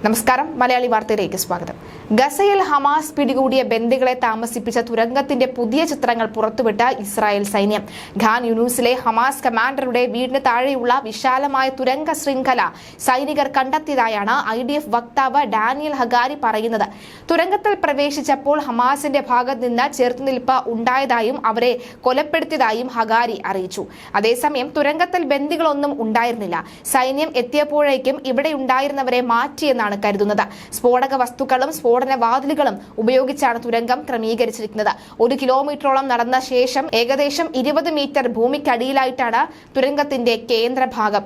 നമസ്കാരം, മലയാളി വാർത്തയിലേക്ക് സ്വാഗതം. ഗസയിൽ ഹമാസ് പിടികൂടിയ ബന്ദികളെ താമസിപ്പിച്ച തുരങ്കത്തിന്റെ പുതിയ ചിത്രങ്ങൾ പുറത്തുവിട്ട ഇസ്രായേൽ സൈന്യം. ഖാൻ യൂനൂസിലെ ഹമാസ് കമാൻഡറുടെ വീടിന് താഴെയുള്ള വിശാലമായ തുരങ്ക ശൃംഖല സൈനികർ കണ്ടെത്തിയതായാണ് IDF വക്താവ് ഡാനിയൽ ഹഗാരി പറയുന്നത്. തുരങ്കത്തിൽ പ്രവേശിച്ചപ്പോൾ ഹമാസിന്റെ ഭാഗത്ത് നിന്ന് ചെറുത്തുനിൽപ്പ് ഉണ്ടായതായും അവരെ കൊലപ്പെടുത്തിയതായും ഹഗാരി അറിയിച്ചു. അതേസമയം തുരങ്കത്തിൽ ബന്ദികളൊന്നും ഉണ്ടായിരുന്നില്ല. സൈന്യം എത്തിയപ്പോഴേക്കും ഇവിടെ ഉണ്ടായിരുന്നവരെ മാറ്റിയെന്നാണ് കരുതുന്നത്. സ്ഫോടക വസ്തുക്കളും സ്ഫോടന വാതിലുകളും ഉപയോഗിച്ചാണ് തുരങ്കം ക്രമീകരിച്ചിരിക്കുന്നത്. 1 കിലോമീറ്ററോളം നടന്ന ശേഷം ഏകദേശം 20 മീറ്റർ ഭൂമിക്കടിയിലായിട്ടാണ് തുരങ്കത്തിന്റെ കേന്ദ്രഭാഗം.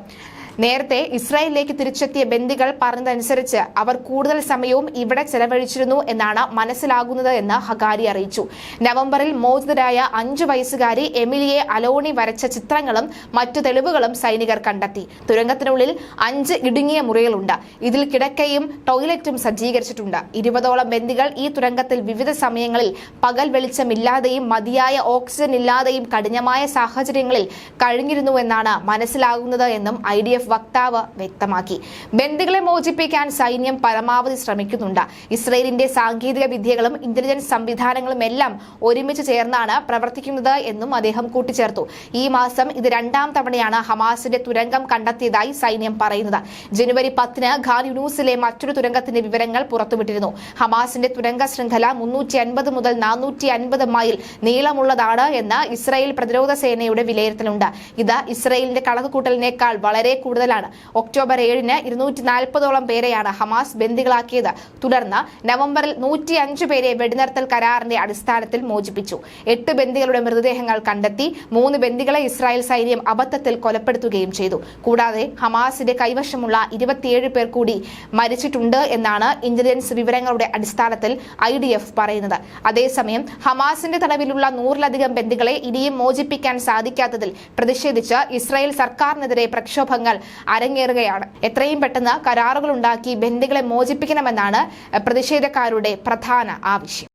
നേരത്തെ ഇസ്രായേലിലേക്ക് തിരിച്ചെത്തിയ ബന്ദികൾ പറഞ്ഞതനുസരിച്ച് അവർ കൂടുതൽ സമയവും ഇവിടെ ചെലവഴിച്ചിരുന്നു എന്നാണ് മനസ്സിലാകുന്നത് എന്ന് ഹഗാരി അറിയിച്ചു. നവംബറിൽ മോചിതരായ 5 വയസ്സുകാരി എമിലിയെ അലോണി വരച്ച ചിത്രങ്ങളും മറ്റു തെളിവുകളും സൈനികർ കണ്ടെത്തി. തുരങ്കത്തിനുള്ളിൽ 5 ഇടുങ്ങിയ മുറികളുണ്ട്. ഇതിൽ കിടക്കയും ടോയ്ലറ്റും സജ്ജീകരിച്ചിട്ടുണ്ട്. 20ഓളം ബന്ദികൾ ഈ തുരങ്കത്തിൽ വിവിധ സമയങ്ങളിൽ പകൽ വെളിച്ചമില്ലാതെയും മതിയായ ഓക്സിജൻ ഇല്ലാതെയും കഠിനമായ സാഹചര്യങ്ങളിൽ കഴിഞ്ഞിരുന്നുവെന്നാണ് മനസ്സിലാകുന്നത് എന്നും IDF വക്താവ് വ്യക്തമാക്കി. ബന്ദികളെ മോചിപ്പിക്കാൻ സൈന്യം പരമാവധി ശ്രമിക്കുന്നുണ്ട്. ഇസ്രയേലിന്റെ സാങ്കേതിക വിദ്യകളും ഇന്റലിജൻസ് സംവിധാനങ്ങളും എല്ലാം ഒരുമിച്ച് ചേർന്നാണ് പ്രവർത്തിക്കുന്നത് എന്നും അദ്ദേഹം കൂട്ടിച്ചേർത്തു. ഈ മാസം ഇത് 2ാം തവണയാണ് ഹമാസിന്റെ തുരങ്കം കണ്ടെത്തിയതായി സൈന്യം പറയുന്നത്. ജനുവരി 10-ന് ഖാൻ യൂനൂസിലെ മറ്റൊരു തുരങ്കത്തിന്റെ വിവരങ്ങൾ പുറത്തുവിട്ടിരുന്നു. ഹമാസിന്റെ തുരങ്ക ശൃംഖല 350 മുതൽ 450 മൈൽ നീളമുള്ളതാണ് എന്ന് ഇസ്രായേൽ പ്രതിരോധ സേനയുടെ വിലയിരുത്തലുണ്ട്. ഇത് ഇസ്രായേലിന്റെ കണക്കുകൂട്ടലിനേക്കാൾ വളരെ കൂടുതലാണ്. ഒക്ടോബർ 7-ന് 240ഓളം പേരെയാണ് ഹമാസ് ബന്ദികളാക്കിയത്. തുടർന്ന് നവംബറിൽ 105 പേരെ വെടിനിർത്തൽ കരാറിന്റെ അടിസ്ഥാനത്തിൽ മോചിപ്പിച്ചു. 8 ബന്ദികളുടെ മൃതദേഹങ്ങൾ കണ്ടെത്തി. 3 ബന്ദികളെ ഇസ്രായേൽ സൈന്യം അബദ്ധത്തിൽ കൊലപ്പെടുത്തുകയും ചെയ്തു. കൂടാതെ ഹമാസിന്റെ കൈവശമുള്ള 27 പേർ കൂടി മരിച്ചിട്ടുണ്ട് എന്നാണ് ഇന്റലിജൻസ് വിവരങ്ങളുടെ അടിസ്ഥാനത്തിൽ IDF പറയുന്നത്. അതേസമയം ഹമാസിന്റെ തടവിലുള്ള 100-ലധികം ബന്ദികളെ ഇനിയും മോചിപ്പിക്കാൻ സാധിക്കാത്തതിൽ പ്രതിഷേധിച്ച് ഇസ്രായേൽ സർക്കാരിനെതിരെ പ്രക്ഷോഭങ്ങൾ അരങ്ങേറുകയാണ്. എത്രയും പെട്ടെന്ന് കരാറുകൾ ഉണ്ടാക്കി ബന്ദികളെ മോചിപ്പിക്കണമെന്നാണ് പ്രതിഷേധക്കാരുടെ പ്രധാന ആവശ്യം.